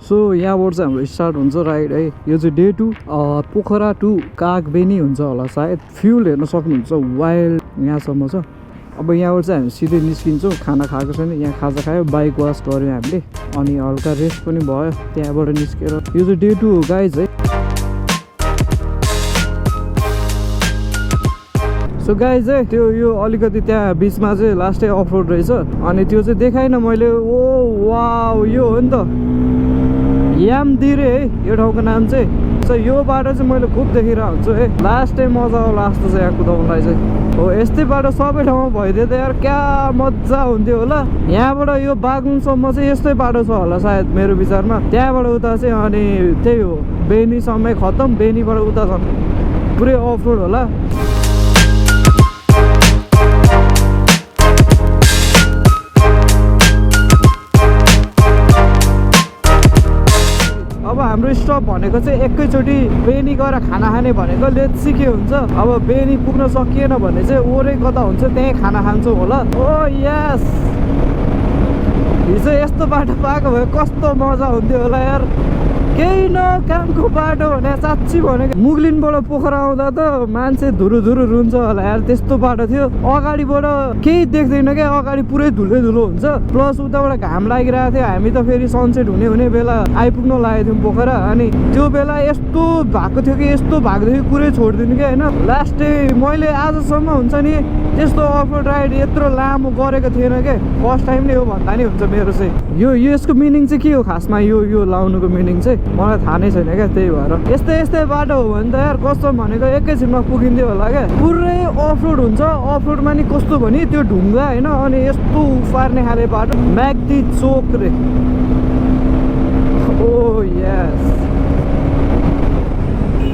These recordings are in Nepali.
सो यहाँबाट चाहिँ हाम्रो स्टार्ट हुन्छ राइड है। यो चाहिँ डे 2 पोखरा टु कागबेनी हुन्छ होला सायद। फ्युल हेर्न सक्नुहुन्छ वाइल्ड यहाँसम्म छ। अब यहाँबाट चाहिँ हामी सिधै निस्किन्छौँ। खाना खाएको छैन, यहाँ खाजा खायो, बाइक वास गऱ्यौँ हामीले, अनि हल्का रेस्ट पनि भयो त्यहाँबाट निस्केर। यो चाहिँ डे 2 हो गाइज है। सो गाइज है त्यो यो अलिकति त्यहाँ बिचमा चाहिँ लास्टै अफ रोड रहेछ, अनि त्यो चाहिँ देखाइनँ मैले। ओ वाउ, यो हो नि त यामदिरे है यो ठाउँको नाम चाहिँ। सो यो बाटो चाहिँ मैले खुब देखिरहेको हुन्छु है, लास्ट टाइम मजा आउला जस्तो छ यहाँ कुदाउनलाई चाहिँ। हो यस्तै बाटो सबै ठाउँमा भइदियो त यार क्या मजा हुन्थ्यो होला। यहाँबाट यो बागलुङसम्म चाहिँ यस्तै बाटो छ होला सायद मेरो विचारमा। त्यहाँबाट उता चाहिँ अनि त्यही हो बेनीसम्मै खत्तम, बेनीबाट उता झन् पुरै अफ रोड होला। अब हाम्रो स्टप भनेको चाहिँ एकैचोटि बेनी गएर खाना खाने भनेको लेट्सी के हुन्छ। अब बेनी पुग्न सकिएन भने चाहिँ ओरै कता हुन्छ त्यहीँ खाना खान्छौँ होला। ओ यस, हिजो यस्तो बाटो पाएको भए कस्तो मजा हुन्थ्यो होला यार। केही न कामको बाटो भने साँच्ची भनेको मुगलिनबाट पोखरा आउँदा त मान्छे धुरु धुरु रुन्छ होला यार, त्यस्तो बाटो थियो। अगाडिबाट केही देख्दैन क्या, अगाडि पुरै धुलै धुलो हुन्छ, प्लस उताबाट घाम लागिरहेको थियो। हामी त फेरि सनसेट हुने बेला आइपुग्न लागेको थियौँ पोखरा, अनि त्यो बेला यस्तो भएको थियो कि यस्तो भएको थियो कि कुरै छोडिदिनु क्या होइन। लास्टै मैले आजसम्म हुन्छ नि त्यस्तो अफ रोड राइड यत्रो लामो गरेको थिएन क्या, फर्स्ट टाइम नै हो भन्दा नि हुन्छ मेरो चाहिँ। यो यसको मिनिङ चाहिँ के हो खासमा, यो लाउनुको मिनिङ चाहिँ मलाई थाहा नै छैन क्या। त्यही भएर यस्तै बाटो हो भने त यार कस्तो भनेको एकैछिनमा पुगिन्थ्यो होला क्या। पुरै अफ रोड हुन्छ, अफ रोडमा नि कस्तो भने त्यो ढुङ्गा होइन, अनि यस्तो उफार्ने खाले बाटो म्याग्दी चोक रे। ओ यस,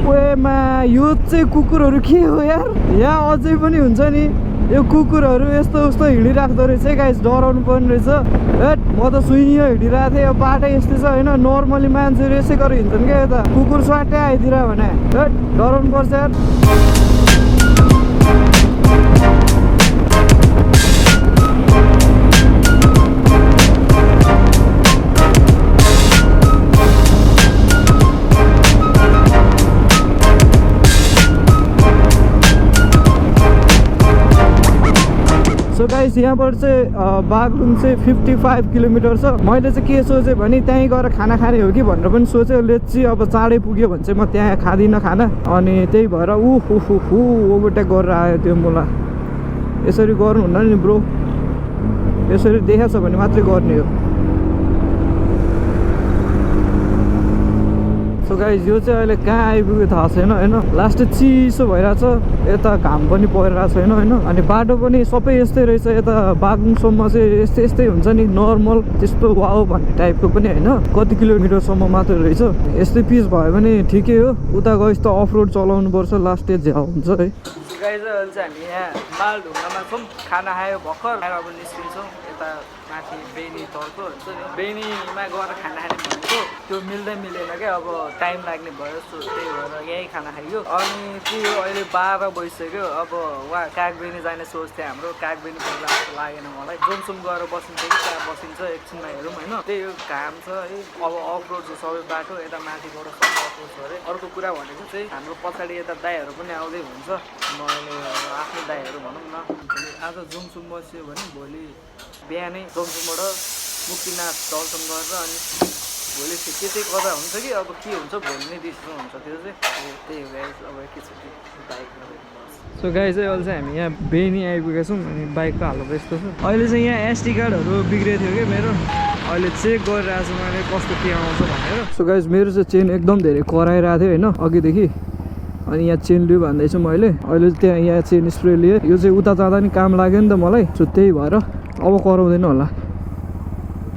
ओएमा यो चाहिँ कुकुरहरू के हो यार, यहाँ अझै पनि हुन्छ नि यो कुकुरहरू यस्तो उस्तो हिँडिराख्दो रहेछ है गाइस, डराउनु पर्ने रहेछ। हेट म त सुइनियो हिँडिरहेको थिएँ, यो बाटो यस्तै छ होइन। नर्मली मान्छेहरू यसै गरेर हिँड्छन् क्या यता, कुकुर स्वाटै आइदिएर भने हेट डराउनु पर्छ यार। सो गाइस यहाँबाट चाहिँ बागलुङ चाहिँ 55 किलोमिटर छ। मैले चाहिँ के सोचेँ भने त्यहीँ गएर खाना खाने हो कि भनेर पनि सोचेँ। लेट्सी अब चाँडै पुग्यो भने चाहिँ म त्यहाँ खाँदिनँ खाना, अनि त्यही भएर ओभरटेक गरेर आयो त्यो मलाई। यसरी गर्नुहुन्न नि ब्रो, यसरी देखाएको छ भने मात्रै गर्ने हो। सो गाइस यो चाहिँ अहिले कहाँ आइपुग्यो थाहा छैन होइन। लास्ट चिसो भइरहेछ, यता घाम पनि परिरहेको छैन होइन, अनि बाटो पनि सबै यस्तै रहेछ। यता बागलुङसम्म चाहिँ यस्तै हुन्छ नि नर्मल, त्यस्तो वाउ भन्ने टाइपको पनि होइन। कति किलोमिटरसम्म मात्रै रहेछ। यस्तै पिच भयो भने ठिकै हो, उता गएपछि त अफ रोड चलाउनु पर्छ, लास्ट डे झ्याउ हुन्छ है। गाइस अहिले चाहिँ हामी यहाँ माल ढुङ्गामा छौँ, खाना खायो भर्खर, अब निस्किन्छौँ यता माथि बेनीतर्फ हुन्छ नि। बेनीमा गएर खाना खाने भनेको त्यो मिलेन क्या, अब टाइम लाग्ने भयो। सो त्यही भएर यहीँ खाना खाइयो। अनि त्यो अहिले 12 बजिसक्यो। अब वहाँ कागबेनी जाने सोच थियो हाम्रो, कागबेनी पुग्दा जस्तो लागेन मलाई। जोमसोम गएर बसिन्छ कि त्यहाँ बसिन्छ एकछिनमा हेरौँ होइन। त्यही हो घाम छ है, अब अफ रोड छ सबै बाटो, यता माथिबाट सबै अफ रोड छ अरे। अर्को कुरा भनेको चाहिँ हाम्रो पछाडि यता दाइहरू पनि आउँदै हुन्छ, मैले आफ्नो दाइहरू भनौँ न। आज जोमसोम बस्यो भने भोलि बिहानै जोमसोमबाट मुक्तिनाथ दर्शन गरेर अनि भोलि के चाहिँ कता हुन्छ कि अब के हुन्छ भोलि नै डिसिसन हुन्छ त्यो चाहिँ। त्यही हो गाइस, अब एकैचोटि बाइकमा। सो गाइस चाहिँ अहिले चाहिँ हामी यहाँ बेनी आइपुगेका छौँ, अनि बाइकको हालत यस्तो छ। अहिले चाहिँ यहाँ एसडी कार्डहरू बिग्रेको थियो कि मेरो, अहिले चेक गरिरहेको छु मैले कस्तो के आउँछ भनेर। सो गाइस मेरो चाहिँ चेन एकदम धेरै कराइरहेको थियो होइन अघिदेखि, अनि यहाँ चेन लियो भन्दैछु मैले। अहिले त्यहाँ यहाँ चेन स्प्रे लिएँ, यो चाहिँ उता जाँदा नि काम लाग्यो नि त मलाई। सो त्यही भएर अब कराउँदैन होला,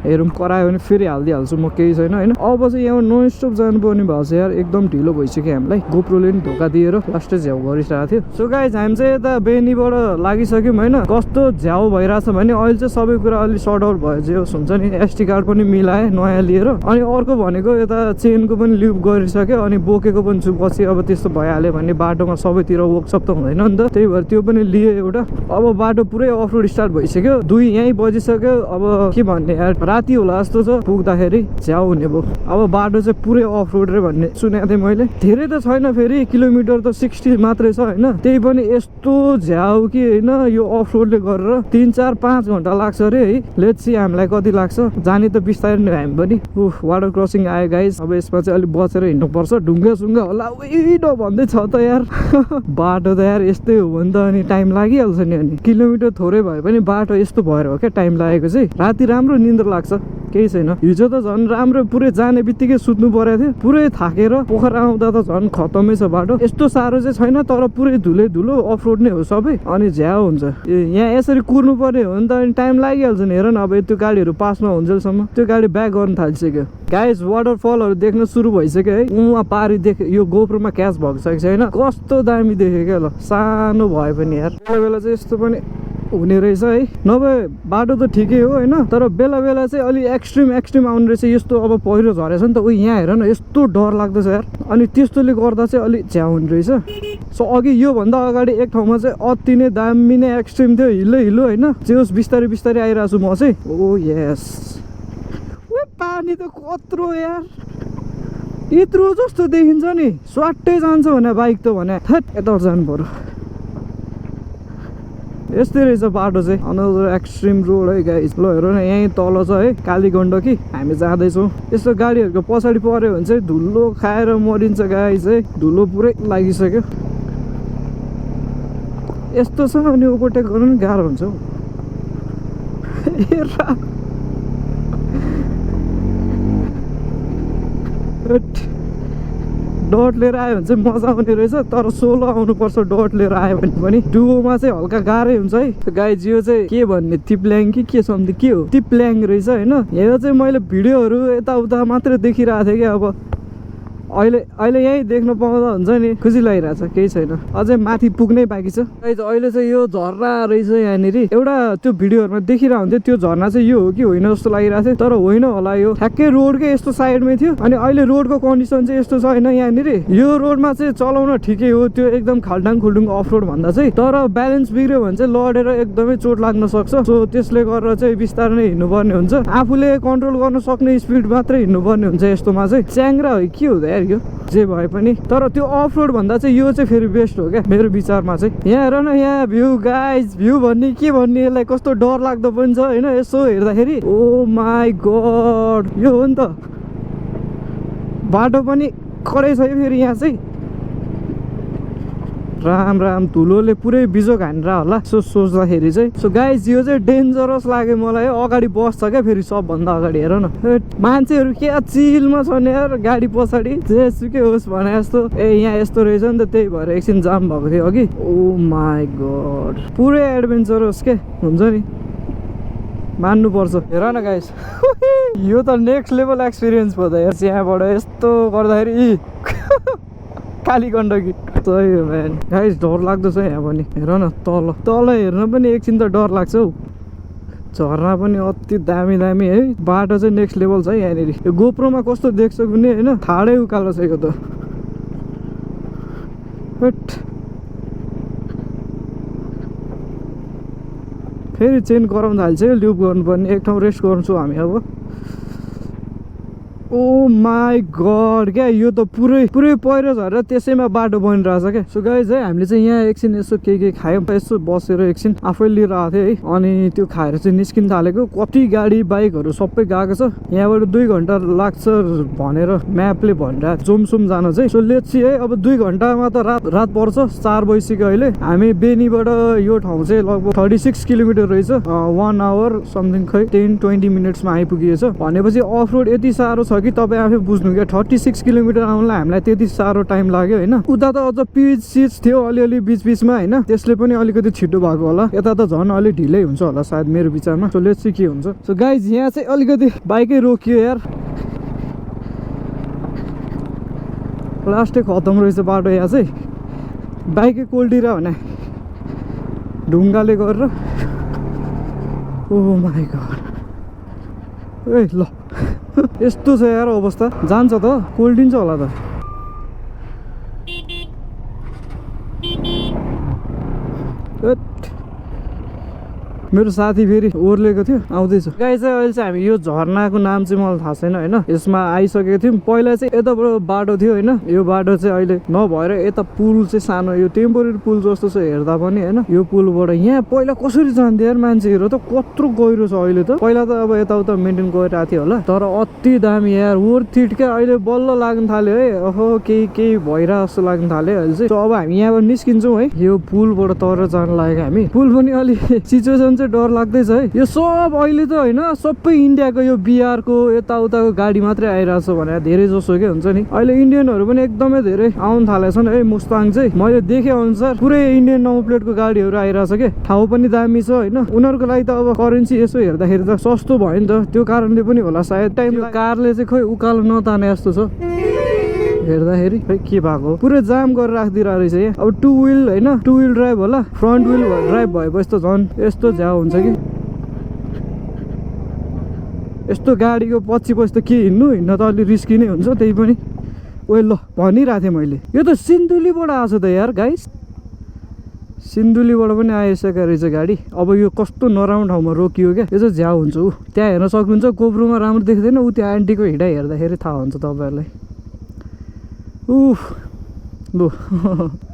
हेरौँ करायो भने फेरि हालिदिइहाल्छु म, केही छैन होइन। अब चाहिँ यहाँ नन स्टप जानुपर्ने भएको छ यार, एकदम ढिलो भइसक्यो हामीलाई। गोप्रोले पनि धोका दिएर लास्टै झ्याउ गरिरहेको थियो। सो गाइस हामी चाहिँ यता बेनीबाट लागिसक्यौँ होइन। कस्तो झ्याउ भइरहेछ भने अहिले चाहिँ सबै कुरा अलिक सर्ट आउट भयो, जे होस् हुन्छ नि। एसडी कार्ड पनि मिलाएँ नयाँ लिएर, अनि अर्को भनेको यता चेनको पनि लिप गरिसक्यो, अनि बोकेको पनि छु। पछि अब त्यस्तो भइहाल्यो भने बाटोमा सबैतिर वर्कसप त हुँदैन नि त, त्यही भएर त्यो पनि लिएँ एउटा। अब बाटो पुरै अफ रोड स्टार्ट भइसक्यो, 2 यहीँ बजिसक्यो। अब के भन्ने यार, राति होला जस्तो छ पुग्दाखेरि झ्याउ हुने भयो। अब बाटो चाहिँ पुरै अफ रोड रे भन्ने सुनेको थिएँ मैले। धेरै त छैन फेरि, किलोमिटर त 60 मात्रै छ होइन। त्यही पनि यस्तो झ्याउ कि होइन, यो अफ रोडले गरेर 3, 4, 5 घन्टा लाग्छ अरे है। लेट्स सी हामीलाई कति लाग्छ। जाने त बिस्तारै नै हामी पनि। वाटर क्रसिङ आयो गाइस। अब यसमा चाहिँ अलिक बचेर हिँड्नुपर्छ, ढुङ्गा सुङ्गा होला उइडो भन्दै छ त यार। बाटो त यार यस्तै हो भने त अनि टाइम लागिहाल्छ नि। अनि किलोमिटर थोरै भए पनि बाटो यस्तो भएर हो क्या टाइम लागेको चाहिँ। राति राम्रो निन्द्रा लाग्छ, केही छैन। हिजो त झन् राम्रो पुरै जाने बित्तिकै सुत्नु परेको थियो। पुरै थाकेर पोखरा आउँदा त झन् खतमै छ बाटो। यस्तो साह्रो चाहिँ छैन, तर पुरै धुलै धुलो अफ रोड नै हो सबै। अनि झ्याउ हुन्छ। यहाँ यसरी कुर्नु पर्ने हो नि त, अनि टाइम लागिहाल्छ नि। हेर न अब त्यो गाडीहरू पास नहुन्जेलसम्म त्यो गाडी ब्याक गर्न थालिसक्यो। गाइस वाटरफलहरू देख्न सुरु भइसक्यो है। उहाँ पारी यो गोप्रोमा क्याच भइसकेको छ होइन। कस्तो दामी देख्यो क्या ल, सानो भए पनि यार। बेला बेला चाहिँ यस्तो पनि हुने रहेछ है। नभए बाटो त ठिकै हो होइन, तर बेला बेला चाहिँ अलि एक्सट्रिम आउने रहेछ। यस्तो अब पहिरो झरेछ नि त, यहाँ हेर न यस्तो डर लाग्दैछ यार। अनि त्यस्तोले गर्दा चाहिँ अलिक झ्याउ हुने रहेछ। सो अघि योभन्दा अगाडि एक ठाउँमा चाहिँ अति नै दामी नै एक्सट्रिम थियो, हिलो होइन। जेहोस् बिस्तारै बिस्तारै आइरहेको छु म चाहिँ। ओ यस, पानी त कत्रो यार, यत्रो जस्तो देखिन्छ नि। स्वाटै जान्छ भने बाइक त भने थट यता जानु पर्यो। यस्तै रहेछ बाटो चाहिँ। अनदर एक्सट्रिम रोड है गाइस। ल हेर न यहीँ तल छ है काली गण्डकी, हामी जाँदैछौँ। यस्तो गाडीहरूको पछाडि पऱ्यो भने चाहिँ धुलो खाएर मरिन्छ गाइस है। धुलो पुरै लागिसक्यो यस्तो छ। अनि ओभरटेक गर्नु पनि गाह्रो हुन्छ हौ। डट लिएर आयो भने चाहिँ मजा आउने रहेछ, तर सोलो आउनुपर्छ डट लिएर आयो भने पनि। डुओमा चाहिँ हल्का गाह्रै हुन्छ है गाइज। यो चाहिँ के भन्ने, तिप्ल्याङ कि के सम्थि के हो, तिप्ल्याङ रहेछ होइन। यो चाहिँ मैले भिडियोहरू यताउता मात्रै देखिरहेको थिएँ कि। अब अहिले यहीँ देख्न पाउँदा हुन्छ नि, खुसी लागिरहेछ। केही छैन, अझै माथि पुग्नै बाँकी छ गाइज। अहिले चाहिँ यो झर्ना रहेछ यहाँनिर। एउटा त्यो भिडियोहरूमा देखिरहेको हुन्थ्यो त्यो झर्ना चाहिँ यो हो कि होइन जस्तो लागिरहेको थियो, तर होइन होला। यो ठ्याक्कै रोडकै यस्तो साइडमै थियो। अनि अहिले रोडको कन्डिसन चाहिँ यस्तो छ होइन यहाँनिर। यो रोडमा चाहिँ चलाउन ठिकै हो, त्यो एकदम खाल्टाङ खुल्टुङ अफ रोड भन्दा चाहिँ। तर ब्यालेन्स बिग्रियो भने चाहिँ लडेर एकदमै चोट लाग्न सक्छ। सो त्यसले गरेर चाहिँ बिस्तारै नै हिँड्नुपर्ने हुन्छ। आफूले कन्ट्रोल गर्न सक्ने स्पिड मात्रै हिँड्नुपर्ने हुन्छ यस्तोमा चाहिँ। च्याङ्रा हो के हुँदा यार यो जे भए पनि। तर त्यो अफ रोड भन्दा चाहिँ यो चाहिँ फेरि बेस्ट हो क्या मेरो विचारमा चाहिँ। यहाँ हेर न यहाँ भ्यू गाइज, भ्यू भन्ने के भन्ने, यसलाई कस्तो डर लाग्दो पनि छ होइन यसो हेर्दाखेरि। ओ माई गड, यो हो नि त। बाटो पनि कडै छ फेरि यहाँ चाहिँ। राम धुलोले पुरै बिजोक हानेर होला सो सोच्दाखेरि चाहिँ। सो गाइज यो चाहिँ डेन्जरस लाग्यो मलाई। अगाडि बस्छ क्या फेरि सबभन्दा अगाडि। हेर न मान्छेहरू क्या चिलमा छन् यार गाडी पछाडि, जेसुकै होस् भने जस्तो। यहाँ यस्तो रहेछ नि त, त्यही भएर एकछिन जाम भएको थियो अघि। ओ माई गड, पुरै एडभेन्चरस के हुन्छ नि, मान्नुपर्छ। हेर न गाइस, यो त नेक्स्ट लेभल एक्सपिरियन्स भयो त यार। यहाँबाट यस्तो गर्दाखेरि काली गण्डकी सही हो म्यान। गाइस डर लाग्दो छ यहाँ पनि। हेर न तल हेर्न पनि एकछिन त डर लाग्छ हौ। झर्ना पनि अति दामी दामी है। बाटो चाहिँ नेक्स्ट लेभल छ यहाँनिर। यो गोप्रोमा कस्तो देख्छ कुनै होइन, ठाडै उकालो छ यो त। फेरि चेन गराउनु थाल्छ, ल्युब गर्नुपर्ने। एक ठाउँ रेस्ट गर्छौँ हामी अब। ओ माई गड क्या, यो त पुरै पहिरो झरेर त्यसैमा बाटो बनिरहेछ क्या। सो गाइज है हामीले चाहिँ यहाँ एकछिन यसो के खायौँ, यसो बसेर एकछिन आफै लिएर आएको थिएँ है। अनि त्यो खाएर चाहिँ निस्किन थालेको। कति गाडी बाइकहरू सबै गएको छ। यहाँबाट 2 घन्टा लाग्छ भनेर म्यापले भनिरहेको जोमसोम जान चाहिँ। सो लेट्स सी है, अब 2 घन्टामा त रात पर्छ। 4 बजिसक्यो अहिले। हामी बेनीबाट यो ठाउँ चाहिँ लगभग 36 किलोमिटर रहेछ। 1 आवर समथिङ खै 10-20 मिनट्समा आइपुगेछ। भनेपछि अफ रोड यति साह्रो छ कि तपाईँ आफै बुझ्नु क्या। 36 किलोमिटर आउनलाई हामीलाई त्यति साह्रो टाइम लाग्यो होइन। उता त अझ पिच सिच थियो अलिअलि बिचमा होइन, त्यसले पनि अलिकति छिटो भएको होला। यता त झन् अलि ढिलै हुन्छ होला सायद मेरो विचारमा। सो लेट्स सी के हुन्छ। सो गाइज यहाँ चाहिँ अलिकति बाइकै रोकियो यार। लास्टै खतम रहेछ बाटो यहाँ चाहिँ। बाइकै कोल्टिरह्यो भने ढुङ्गाले गरेर। ओ माई गड, ए ल यस्तो छ यार अवस्था। जान्छ त, कोल्टिन्छ होला त। मेरो साथी फेरि ओर्लेको थियो आउँदैछ गाइस। चाहिँ अहिले चाहिँ हामी यो झरनाको नाम चाहिँ मलाई थाहा छैन होइन, यसमा आइसकेको थियौँ। पहिला चाहिँ यताबाट बाटो थियो होइन, यो बाटो चाहिँ अहिले नभएर यता पुल चाहिँ सानो, यो टेम्पोरेरी पुल जस्तो छ हेर्दा पनि होइन। यो पुलबाट यहाँ पहिला कसरी जान्थ्यो यार मान्छेहरू, त कत्रो गहिरो छ अहिले त। पहिला त अब यताउता मेन्टेन गरिरहेको थियो होला, तर अति दामी यार, वर्थ इट क्या। अहिले बल्ल लाग्न थाल्यो है, ओहो केही भइरहेको जस्तो लाग्न थाल्यो अहिले चाहिँ। अब हामी यहाँबाट निस्किन्छौँ है, यो पुलबाट तर जान लागेको हामी। पुल पनि अलिक सिचुएसन चाहिँ डर लाग्दैछ है। यो सब अहिले त होइन सबै इन्डियाको यो बिहारको यताउताको गाडी मात्रै आइरहेको छ भने धेरै जसो के हुन्छ नि। अहिले इन्डियनहरू पनि एकदमै धेरै आउन थालेको छन् है। मुस्ताङ चाहिँ मैले देखे अनुसार पुरै इन्डियन नम्बर प्लेटको गाडीहरू आइरहेछ के। ठाउँ पनि दामी छ होइन, उनीहरूको लागि त अब करेन्सी यसो हेर्दाखेरि त सस्तो भयो नि त, त्यो कारणले पनि होला सायद। टाइम कारले चाहिँ खोइ उकालो नताने जस्तो छ हेर्दाखेरि, खै के भएको पुरै जाम गरेर राखिदिरहेको रहेछ यहाँ। अब टु विल होइन, टु विल ड्राइभ होला, फ्रन्ट विल ड्राइभ भएपछि त झन् यस्तो झ्याउ हुन्छ कि। यस्तो गाडीको पछि त के हिँड्न त अलि रिस्की नै हुन्छ, त्यही पनि ओइ ल भनिरहेको थिएँ मैले। यो त सिन्धुलीबाट आएको छ त यार गाइस, सिन्धुलीबाट पनि आइसकेको रहेछ गाडी। अब यो कस्तो नराम्रो ठाउँमा रोकियो क्या, यो चाहिँ झ्याउ हुन्छ। ऊ त्यहाँ हेर्न सक्नुहुन्छ, गोप्रोमा राम्रो देख्दैन, ऊ त्यो आन्टीको हिँडाइ हेर्दाखेरि थाहा हुन्छ तपाईँहरूलाई। उफ लु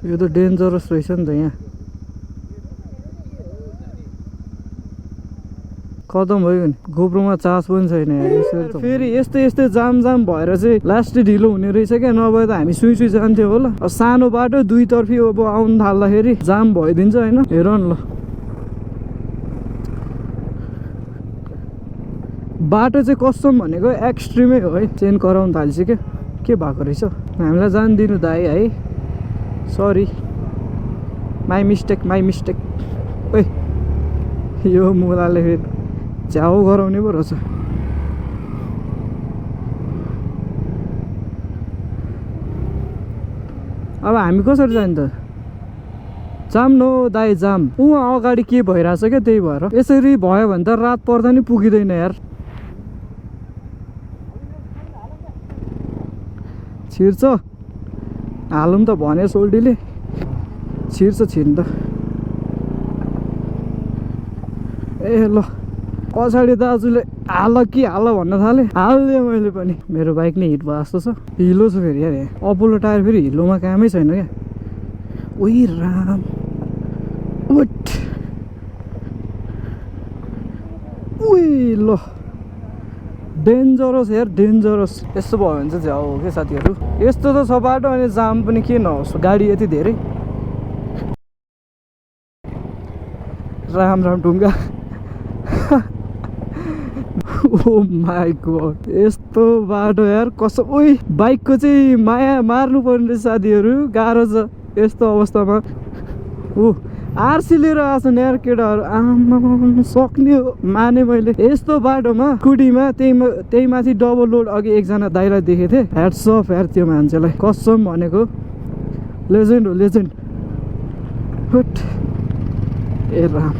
यो त डेन्जरस रहेछ नि त, यहाँ खतम भयो नि, गोप्रोमा चार्ज पनि छैन यार। फेरि यस्तै जाम भएर चाहिँ लास्टै ढिलो हुने रहेछ क्या, नभए त हामी सुई जान्थ्यो होला। अब सानो बाटो दुईतर्फी अब आउनु थाल्दाखेरि जाम भइदिन्छ होइन। हेर न ल, बाटो चाहिँ कस्टम भनेको एक्सट्रिमै हो है, चेन कराउनु थालिसक्यो। के भएको रहेछ, हामीलाई जान दिनु दाइ है, सरी माई मिस्टेक। ओइ यो मुलाले फेरि झ्याउ गराउने पो रहेछ। अब हामी कसरी जाने त, जाम नो दाइ जाम। उहाँ अगाडि के भइरहेछ क्या, त्यही भएर। यसरी भयो भने त रात पर्दा नि पुगिँदैन यार। छिर्छ हालौँ त भने सोल्टीले, छिर्नु त। ए ल पछाडि दाजुले हाल कि हाल भन्न थालेँ, हालिदिएँ मैले पनि। मेरो बाइक नै हिट भयो जस्तो छ, हिलो छ फेरि यार। अपोलो टायर फेरि हिलोमा कामै छैन क्या। ओइ राम उठ, उही ल डेन्जरस यार, डेन्जरस। यस्तो भयो भने चाहिँ झ्याउ हो क्या साथीहरू। यस्तो त छ बाटो, अनि जाम पनि के नहोस्, गाडी यति धेरै। राम ढुङ्गा ओ माई गॉड, यस्तो बाटो यार कसो। ओइ बाइकको चाहिँ माया मार्नु पर्ने रहेछ साथीहरू, गाह्रो छ यस्तो अवस्थामा। ऊ आरसी लिएर आएछन् यार केटाहरू, आमा सक्ने हो माने मैले। यस्तो बाटोमा स्कुटीमा त्यही माथि डबल लोड। अघि एकजना दाइलाई देखेको थिएँ, ह्याट्स अफ यार त्यो मान्छेलाई, कसम भनेको लेजेन्ड हो लेजेन्ड। ए राम,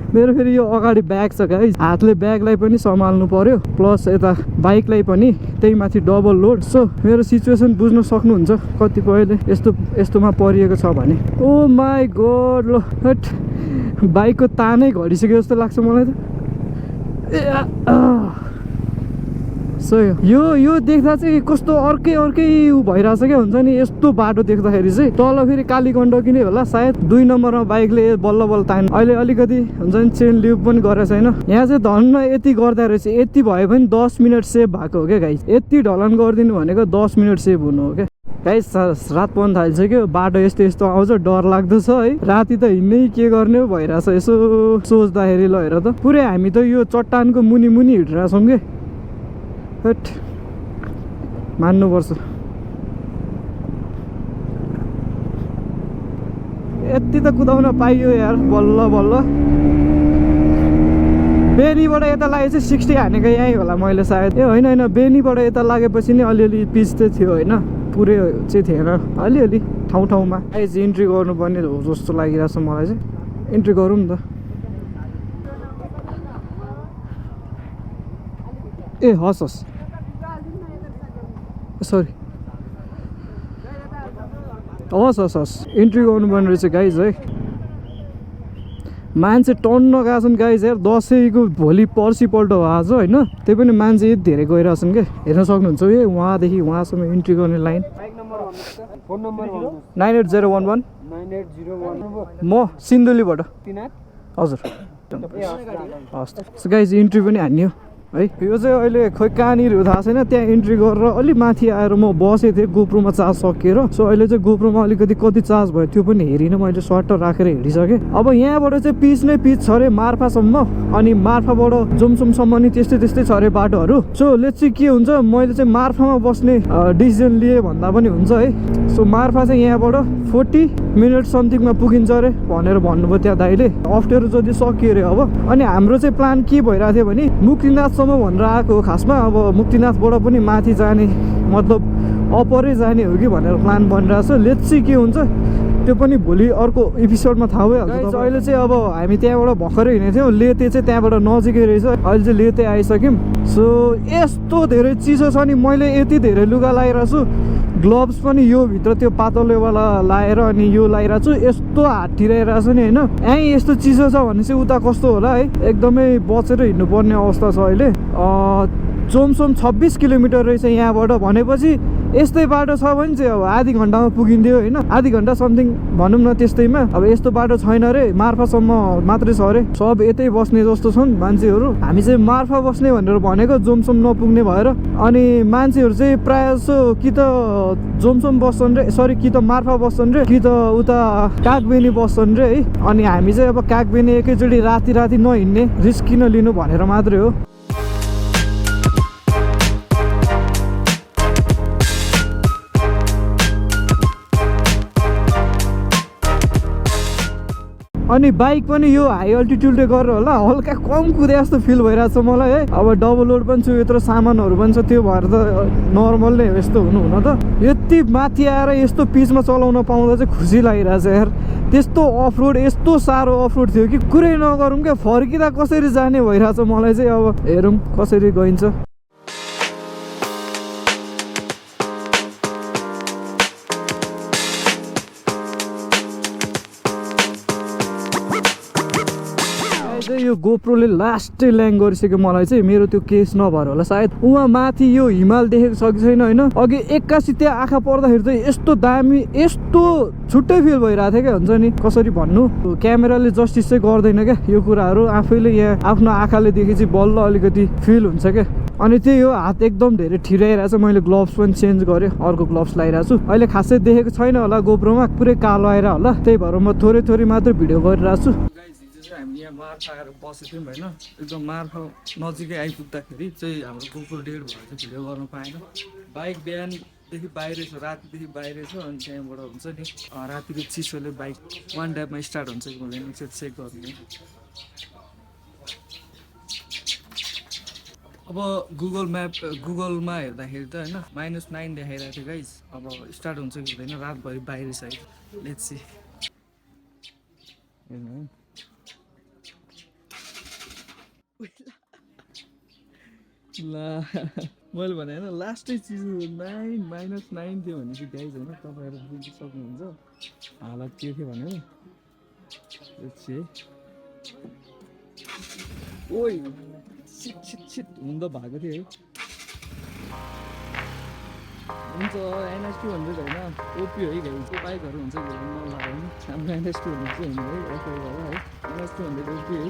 मेरो फेरि यो अगाडि ब्याग छ गाइस, हातले ब्यागलाई पनि सम्हाल्नु पर्यो, प्लस यता बाइकलाई पनि त्यही माथि डबल लोड। सो मेरो सिचुएसन बुझ्न सक्नुहुन्छ कतिपयले यस्तोमा परिएको छ भने। ओ माई गॉड ल हट, बाइकको तानै घटिसक्यो जस्तो लाग्छ मलाई त। सो यो देख्दा चाहिँ कस्तो अर्कै उ भइरहेछ क्या, हुन्छ नि यस्तो बाटो देख्दाखेरि चाहिँ। तल फेरि काली गण्डकी नै होला सायद, 2 नम्बरमा बाइकले बल्ल तान्नु। अहिले अलिकति हुन्छ नि चेन लिभ पनि गरेको छैन यहाँ चाहिँ। धन्न यति गर्दा रहेछ, यति भयो भने 10 मिनट सेभ भएको हो क्या गाइस। यति ढलान गरिदिनु भनेको 10 मिनट सेभ हुनु हो क्या गाइस। रात पर्न थालिसक्यो, बाटो यस्तो आउँछ, डर लाग्दो छ है। राति त हिँड्नै के गर्ने भइरहेछ यसो सोच्दाखेरि। ल हेर त, पुरै हामी त यो चट्टानको मुनि हिँडिरहेछौँ कि। हट मान्नुपर्छ, यति त कुदाउन पाइयो यार बल्ल। बेनीबाट यता लागे चाहिँ 60 हानेको यहीँ होला मैले सायद। ए होइन बेनीबाट यता लागेपछि नै अलिअलि पिच चाहिँ थियो होइन, पुरै चाहिँ थिएन, अलिअलि ठाउँमा। आइज इन्ट्री गर्नुपर्ने हो जस्तो लागिरहेछ मलाई चाहिँ। इन्ट्री गरौँ नि त। ए हस् सरी, हस् इन्ट्री गर्नुपर्ने रहेछ गाइज है। मान्छे टन्न गएको छन् गाइज यार दसैँको भोलि पर्सिपल्ट हो आज होइन त्यही पनि मान्छे यति धेरै गइरहेछन् क्या हेर्न सक्नुहुन्छ है वहाँदेखि वहाँसम्म इन्ट्री गर्ने लाइन 98011 म सिन्धुलीबाट हजुर हस् गाइज इन्ट्री पनि हान्यो है यो चाहिँ अहिले खोइ कहाँनिर हो थाहा छैन त्यहाँ इन्ट्री गरेर अलिक माथि आएर म बसेको थिएँ गोप्रोमा चार्ज सकिएर सो अहिले चाहिँ गोप्रोमा अलिकति कति चार्ज भयो त्यो पनि हेरिनँ मैले स्वाटर राखेर हेरिसकेँ अब यहाँबाट चाहिँ पिच नै पिच छ अरे मार्फासम्म अनि मार्फाबाट जोमसोमसम्म नि त्यस्तै त्यस्तै छ अरे बाटोहरू सो लेट्स चाहिँ के हुन्छ मैले चाहिँ मार्फामा बस्ने डिसिजन लिएँ भन्दा पनि हुन्छ है सो मार्फा चाहिँ यहाँबाट 40 मिनट समथिङमा पुगिन्छ अरे भनेर भन्नुभयो त्यहाँ दाइले अप्ठ्यारो जति सकियो अरे अब अनि हाम्रो चाहिँ प्लान के भइरहेको थियो भने मुक्तिनाथसम्म भनेर आएको हो खासमा अब मुक्तिनाथबाट पनि माथि जाने मतलब अपरै जाने हो कि भनेर प्लान बनिरहेको छ लेट्स चाहिँ के हुन्छ त्यो पनि भोलि अर्को एपिसोडमा थाहा भइहाल्छ अहिले चाहिँ अब हामी त्यहाँबाट भर्खरै हिँडेको थियौँ लेते चाहिँ त्यहाँबाट नजिकै रहेछ अहिले चाहिँ लेते आइसक्यौँ सो यस्तो धेरै चिसो छ नि मैले यति धेरै लुगा लगाइरहेको छु ग्लोभ्स पनि यो भित्र त्यो पातलोवाला लाएर अनि यो लगाइरहेको छु यस्तो हात ठिराइरहेको छ नि होइन यहीँ यस्तो चिसो छ भने चाहिँ उता कस्तो होला है एकदमै बचेर हिँड्नुपर्ने अवस्था छ अहिले जोमसोम 26 किलोमिटर रहेछ यहाँबाट भनेपछि यस्तै बाटो छ भने चाहिँ अब आधी घन्टामा पुगिन्थ्यो होइन आधी घन्टा समथिङ भनौँ न त्यस्तैमा अब यस्तो बाटो छैन अरे मार्फासम्म मात्रै छ अरे सब यतै बस्ने जस्तो छन् मान्छेहरू हामी चाहिँ मार्फा बस्ने भनेर भनेको जोमसोम नपुग्ने भएर अनि मान्छेहरू चाहिँ प्रायः जसो कि त जोमसोम बस्छन् रे सरी कि त मार्फा बस्छन् रे कि त उता कागबेनी बस्छन् रे है अनि हामी चाहिँ अब कागबेनी एकैचोटि राति राति नहिँड्ने रिस्क किन लिनु भनेर मात्रै हो अनि बाइक पनि यो हाई अल्टिट्युडले गरेर होला हल्का कम कुदे जस्तो फिल भइरहेको छ मलाई है अब डबल लोड पनि छु यत्रो सामानहरू पनि छ त्यो भएर त नर्मल नै हो यस्तो हुनु हुन त यति माथि आएर यस्तो पिचमा चलाउन पाउँदा चाहिँ खुसी लागिरहेछ यार त्यस्तो अफरोड यस्तो साह्रो अफरोड थियो कि कुरै नगरौँ क्या फर्किँदा कसरी जाने भइरहेछ मलाई चाहिँ अब हेरौँ कसरी गइन्छ यो गोप्रोले लास्टै ल्याङ गरिसक्यो मलाई चाहिँ मेरो त्यो केस नभएर होला सायद उहाँ माथि यो हिमाल देखेको छ कि छैन होइन अघि एक्कासी त्यहाँ आँखा पर्दाखेरि चाहिँ यस्तो दामी यस्तो छुट्टै फिल भइरहेको थियो क्या हुन्छ नि कसरी भन्नु क्यामेराले जस्टिस चाहिँ गर्दैन क्या यो कुराहरू आफैले यहाँ आफ्नो आँखाले देखेपछि बल्ल अलिकति फिल हुन्छ क्या अनि त्यही हो हात एकदम धेरै ठिराइरहेको छ मैले ग्लोभ्स पनि चेन्ज गरेँ अर्को ग्लोभ्स लगाइरहेको छु अहिले खासै देखेको छैन होला गोप्रोमा पुरै कालो आएर होला त्यही भएर म थोरै थोरै मात्र भिडियो गरिरहेको छु हामी यहाँ मार्फा आएर बसेको थियौँ होइन एकदम मार्फा नजिकै आइपुग्दाखेरि चाहिँ हाम्रो गोप्रो डेढ भएर चाहिँ भिडियो गर्न पाएन बाइक बिहानदेखि बाहिरै छ रातिदेखि बाहिरै छ अनि त्यहाँबाट हुन्छ नि रातिको चिसोले बाइक वान टाइपमा स्टार्ट हुन्छ कि हुँदैन एकचोटि चेक गर्नु अब गुगलमा हेर्दाखेरि त होइन -9 देखाइरहेको थियो गाइज अब स्टार्ट हुन्छ कि हुँदैन रातभरि बाहिरै छ लेट्स सी ला मैले भने होइन लास्टै चिज -9 थियो भने चाहिँ गाइज होइन तपाईँहरू बुझ्नु सक्नुहुन्छ हालत के थियो भने ओइ छिट हुन त भएको थियो है हुन्छ NS200 होइन ओपी है गाइज त्यो बाइकहरू हुन्छ कि नलाग्यो नि हाम्रो NS200 चाहिँ हुनु है एफआई है NS200 ओपी है